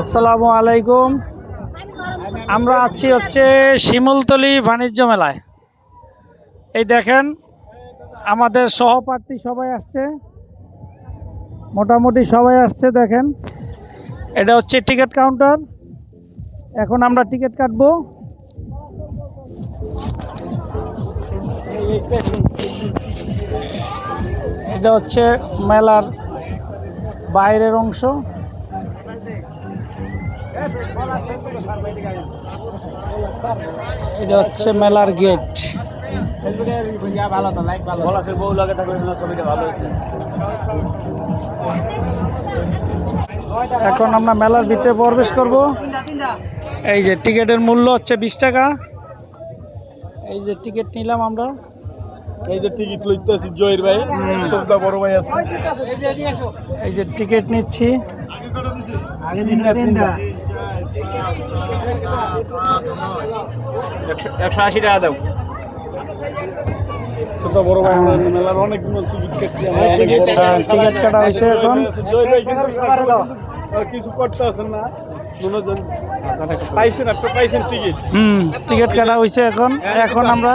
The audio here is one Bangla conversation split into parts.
আসসালামু আলাইকুম। আমরা আছি হচ্ছে শিমুলতলি বাণিজ্য মেলায়। এই দেখেন আমাদের সহপাঠী সবাই আসছে, মোটামুটি সবাই আসছে। দেখেন এটা হচ্ছে টিকিট কাউন্টার। এখন আমরা টিকিট কাটবো। এটা হচ্ছে মেলার বাইরের অংশ। এটা হচ্ছে মেলার গেট। এখন আমরা মেলার ভিতরে প্রবেশ করব। এই যে টিকিটের মূল্য হচ্ছে 20 টাকা। এই যে টিকিট নিলাম আমরা। এই যে টিকিট লইতেছি জয়ের ভাই, ছোটদা বড় ভাই আছে। এই যে টিকিট নিচ্ছি। 180 টাকা দাও। ছোট বড় ভাই মেলার অনেক টিকিট কাটছি আমরা। টিকিট কাটা হয়েছে এখন। জয়ের ভাই কিছু করতে আছেন না, পাইছেন আপনি, পাইছেন টিকিট। টিকিট কাটা হয়েছে এখন। এখন আমরা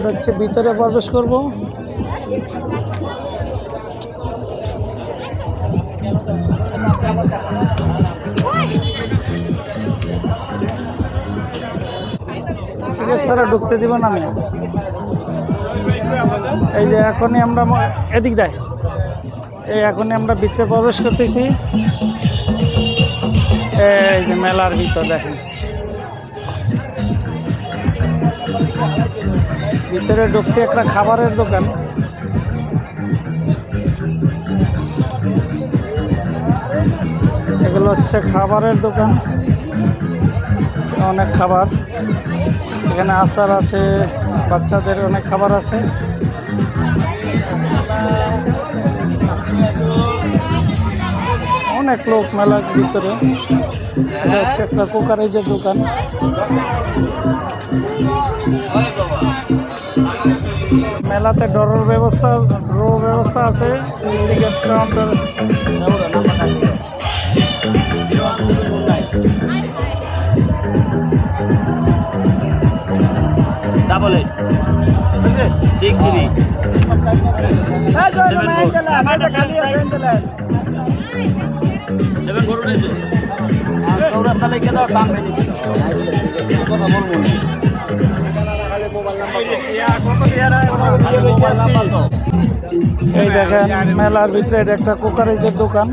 হচ্ছে ভিতরে প্রবেশ করব। টিকিট ছাড়া ঢুকতে দিব না আমি। এই যে এখনই আমরা এদিক দেয়, এই এখনই আমরা ভিতরে প্রবেশ করতেছি। এই যে মেলার ভিতর দেখেন, ভিতরে ঢুকতে একটা খাবারের দোকান। এগুলো হচ্ছে খাবারের দোকান, অনেক খাবার এখানে। আচার আছে, বাচ্চাদের অনেক খাবার আছে। অনেক লোক মেলার ভিতরে। এটা হচ্ছে একটা কুকারেজের দোকান। মেলাতে ড্রর ব্যবস্থা আছে। টিকিট কাউন্টার ডাবল 63 এই দেখেন মেলার ভিতরে এটা একটা কুকারেজের দোকান।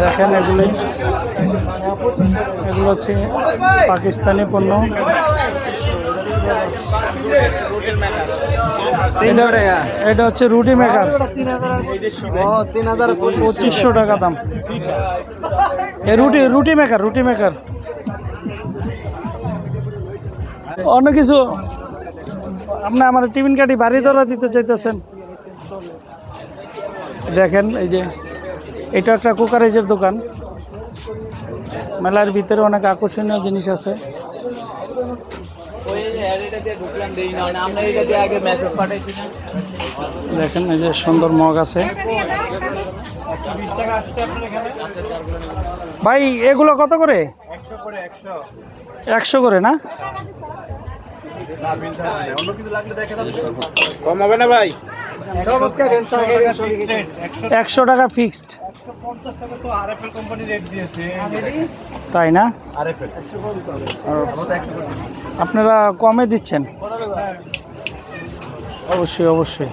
দেখেন এগুলো হচ্ছে পাকিস্তানি পণ্য। এটা হচ্ছে রুটি মেকার, 2500 টাকা দাম। এই রুটি মেকার অন্য কিছু। আপনি আমার টিফিন কাটি বাড়ি ধরা দিতে চাইতেছেন। দেখেন এই যে এটা একটা কুকারেজের দোকান। মেলার ভিতরে অনেক আকর্ষণীয় জিনিস আছে। দেখেন এই যে সুন্দর মগ আছে। ভাই এগুলো কত করে? 100 করে না? কম হবে না ভাই? 100 টাকা ফিক্সড। তাই না? আপনারা কমে দিচ্ছেন? অবশ্যই।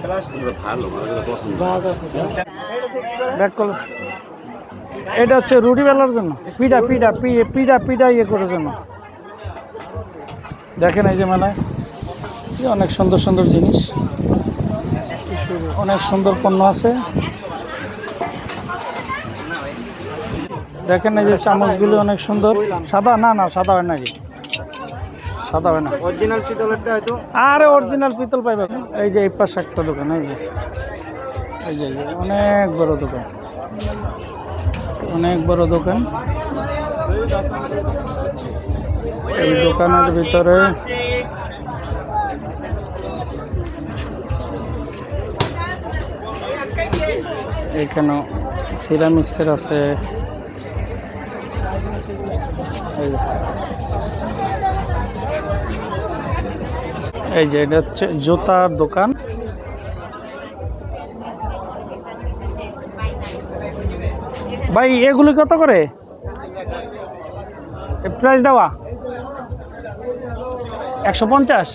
এটা হচ্ছে রুটি বেলার জন্য, পিঠা ইয়ে করার জন্য। দেখেন এই যে মেলায় অনেক সুন্দর জিনিস, অনেক সুন্দর পণ্য আছে। দেখেন এই যে চামচগুলি অনেক সুন্দর। সাদা না সাদা হয় নাকি? সাদা হয় না, অরিজিনাল পিতলেরটা হয়তো। আরে অরিজিনাল পিতল পাইবে। এই যে এই পাশে একটা দোকান, এই যে অনেক বড় দোকান, অনেক বড় দোকান। এই দোকানের ভিতরে এখানেও সিরামিক্সের আছে। এই যে এটা হচ্ছে জুতার দোকান। ভাই এগুলি কত করে প্রাইস দেওয়া? 150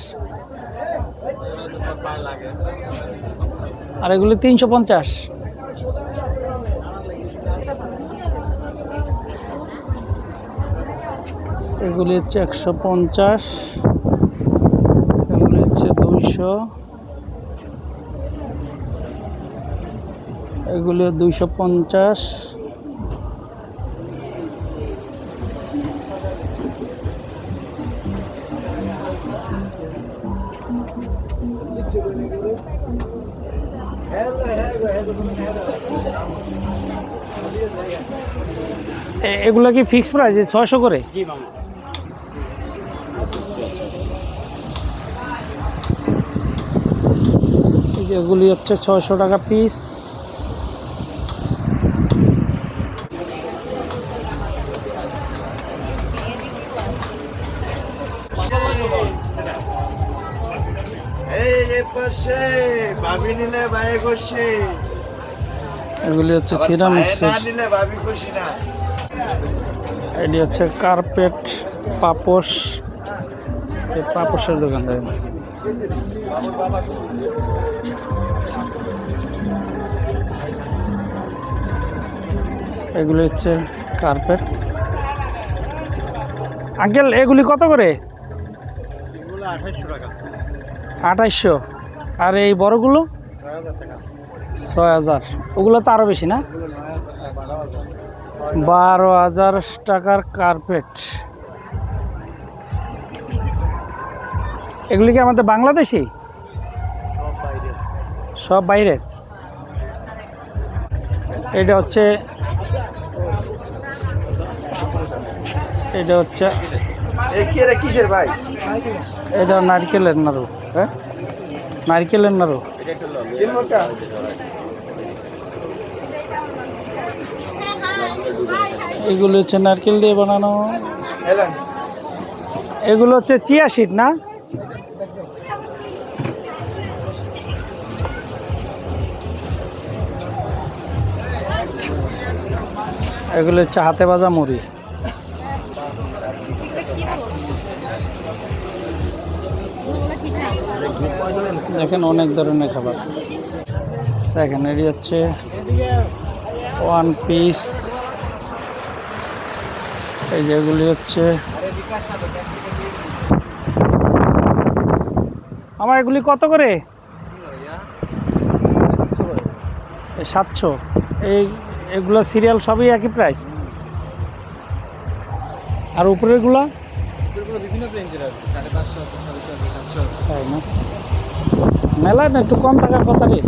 আর এগুলি 350। এগুলি হচ্ছে 150, এগুলি হচ্ছে 200, এগুলি 250। এগুলা কি ফিক্স প্রাইস 600 করে? এগুলি হচ্ছে 600 টাকা পিস। এগুলি হচ্ছে সিরামিক্সের। এটি হচ্ছে কার্পেট, পাপোশ। এই পাপোশের দোকান। এগুলি হচ্ছে কার্পেট। আঙ্কেল এগুলি কত করে? 2800। আর এই বড়গুলো 6000। ওগুলো তো আরো বেশি না? 12000 টাকার কার্পেট। এগুলি কি আমাদের বাংলাদেশি? সব বাইরের। এটা হচ্ছে কিসের ভাই? এটা নারকেলের নাড়ু। হ্যাঁ, নারকেলের নাড়ু। এগুলো হচ্ছে নারকেল দিয়ে বানানো। এগুলো হচ্ছে চিয়া সিড না? এগুলো হচ্ছে হাতে ভাজা মুড়ি। দেখেন অনেক ধরনের খাবার। দেখেন এটি হচ্ছে 1 পিস। এই যেগুলি হচ্ছে আমার। এগুলি কত করে? 700। এগুলো সিরিয়াল সবই একই প্রাইস? আর উপরেরগুলো বিভিন্ন রেঞ্জের আছে, 550, 650, 700। তাই না? মেলায় না একটু কম থাকার কথা রে।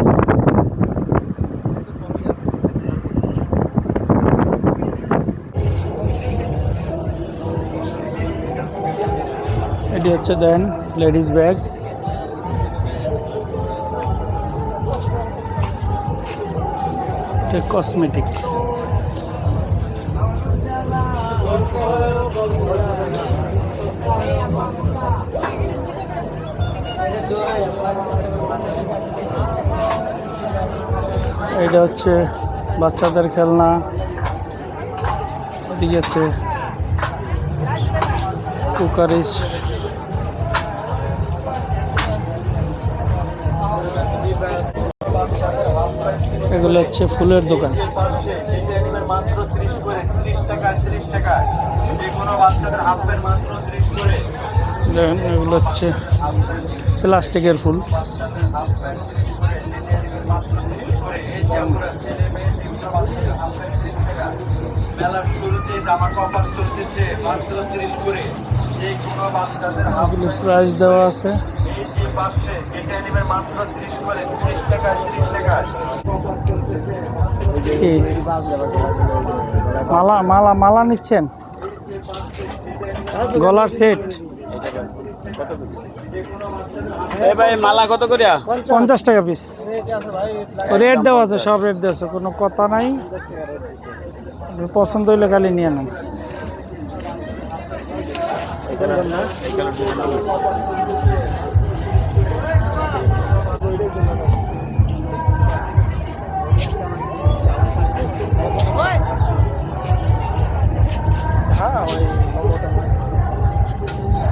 এটি হচ্ছে দেন লেডিস ব্যাগ। কসমেটিক্স। এটা হচ্ছে বাচ্চাদের খেলনা। এদিকে হচ্ছে কুকারিস। এগুলো হচ্ছে ফুলের দোকান। দেখেন এগুলো হচ্ছে প্লাস্টিকের ফুল। প্রাইস দেওয়া আছে। কি মালা মালা মালা নিচ্ছেন? গলার সেট এই ভাই মালা কত করিয়া? 50 টাকা পিস। রেট দেওয়া আছে, সব রেট দেওয়া আছে, কোনো কথা নাই। পছন্দ হইলে খালি নিয়ে নেন।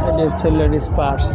এটা হচ্ছে লেডিস পার্স।